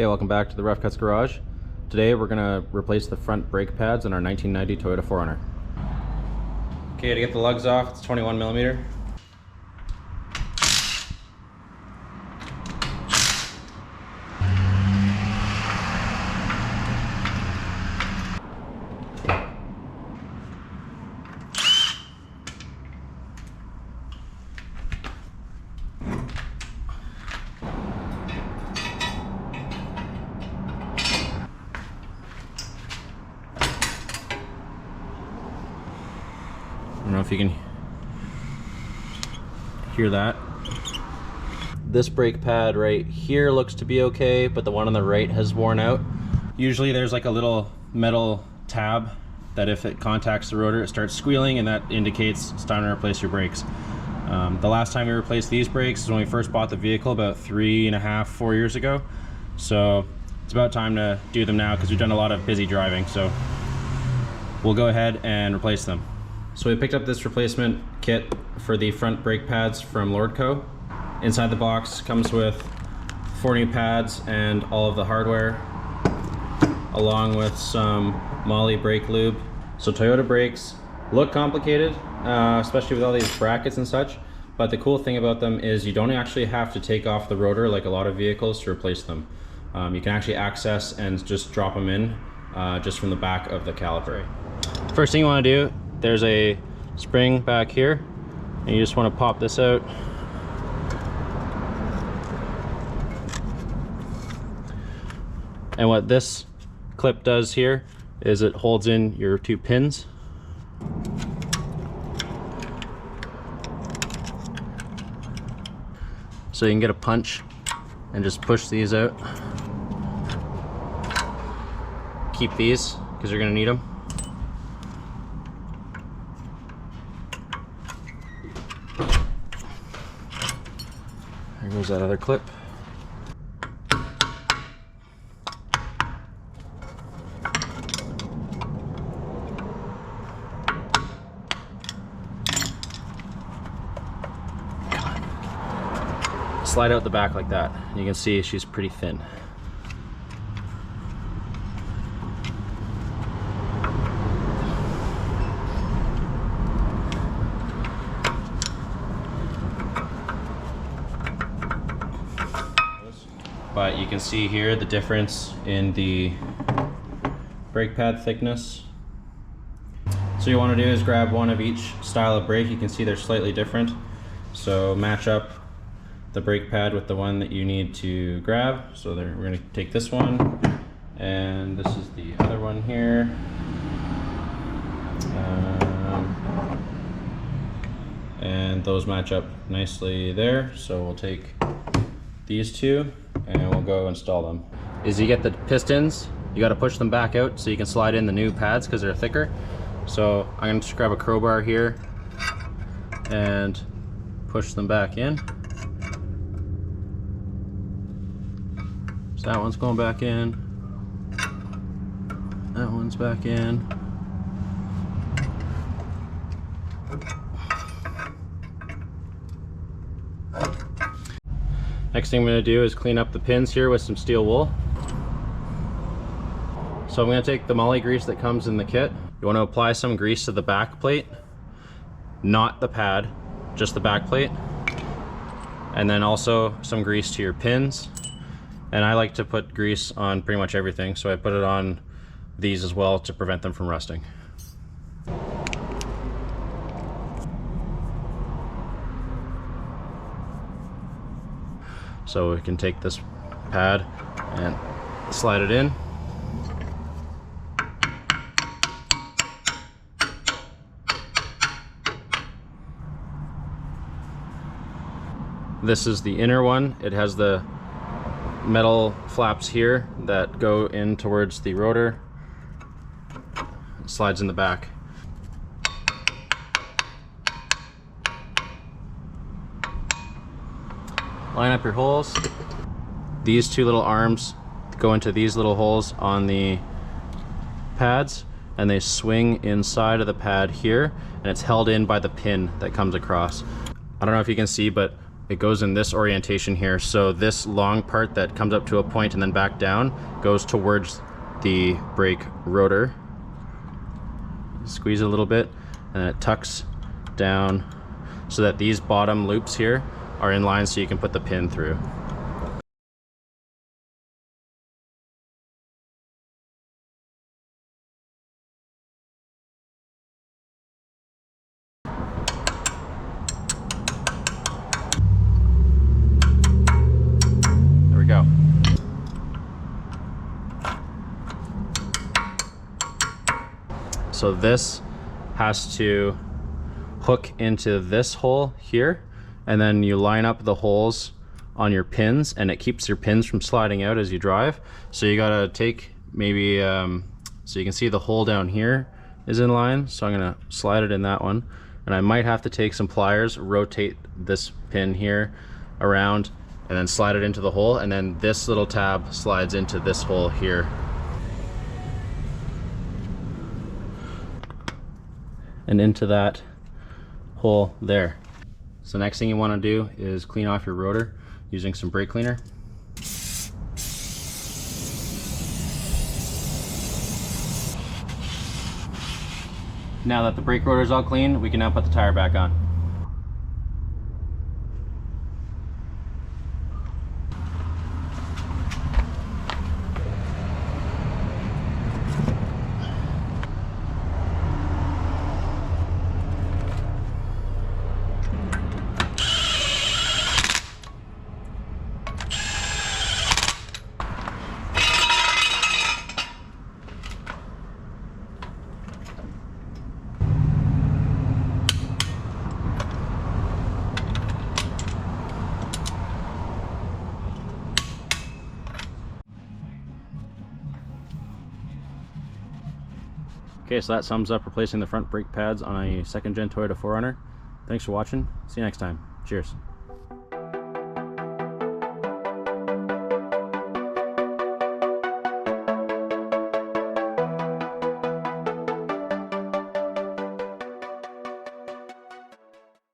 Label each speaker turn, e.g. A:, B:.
A: Hey, welcome back to the Rough Cuts Garage. Today we're gonna replace the front brake pads in our 1990 Toyota 4Runner. Okay, to get the lugs off, it's 21 millimeter. I don't know if you can hear that. This brake pad right here looks to be okay, but the one on the right has worn out. Usually there's like a little metal tab that if it contacts the rotor, it starts squealing, and that indicates it's time to replace your brakes. The last time we replaced these brakes is when we first bought the vehicle about 3.5, 4 years ago. So it's about time to do them now because we've done a lot of busy driving. So we'll go ahead and replace them. So we picked up this replacement kit for the front brake pads from Lordco. Inside the box comes with 4 new pads and all of the hardware, along with some Moly brake lube. So Toyota brakes look complicated, especially with all these brackets and such, but the cool thing about them is you don't actually have to take off the rotor like a lot of vehicles to replace them. You can actually access and just drop them in just from the back of the caliper. First thing you want to do, there's a spring back here, and you just want to pop this out. And what this clip does here is it holds in your 2 pins. So you can get a punch and just push these out. Keep these because you're going to need them. There goes that other clip. Slide out the back like that. You can see she's pretty thin. But you can see here the difference in the brake pad thickness. So you want to do is grab one of each style of brake. You can see they're slightly different. So match up the brake pad with the one that you need to grab. So we're going to take this one, and this is the other one here. And those match up nicely there. So we'll take these two and we'll go install them. Is you get the pistons, you got to push them back out so you can slide in the new pads because they're thicker. So I'm going to just grab a crowbar here and push them back in. So that one's going back in, that one's back in. Next thing I'm going to do is clean up the pins here with some steel wool. So I'm going to take the Moly grease that comes in the kit. You want to apply some grease to the back plate, not the pad, just the back plate. And then also some grease to your pins. And I like to put grease on pretty much everything, so I put it on these as well to prevent them from rusting. So we can take this pad and slide it in. This is the inner one. It has the metal flaps here that go in towards the rotor. It slides in the back. Line up your holes. These 2 little arms go into these little holes on the pads, and they swing inside of the pad here, and it's held in by the pin that comes across. I don't know if you can see, but it goes in this orientation here. So this long part that comes up to a point and then back down goes towards the brake rotor. Squeeze a little bit and it tucks down so that these bottom loops here are in line so you can put the pin through. There we go. So this has to hook into this hole here, and then you line up the holes on your pins and it keeps your pins from sliding out as you drive. So you gotta take maybe, so you can see the hole down here is in line. So I'm gonna slide it in that one. And I might have to take some pliers, rotate this pin here around and then slide it into the hole. And then this little tab slides into this hole here. And into that hole there. So next thing you want to do is clean off your rotor using some brake cleaner. Now that the brake rotor is all clean, we can now put the tire back on. Okay, so that sums up replacing the front brake pads on a second gen Toyota 4Runner. Thanks for watching. See you next time. Cheers.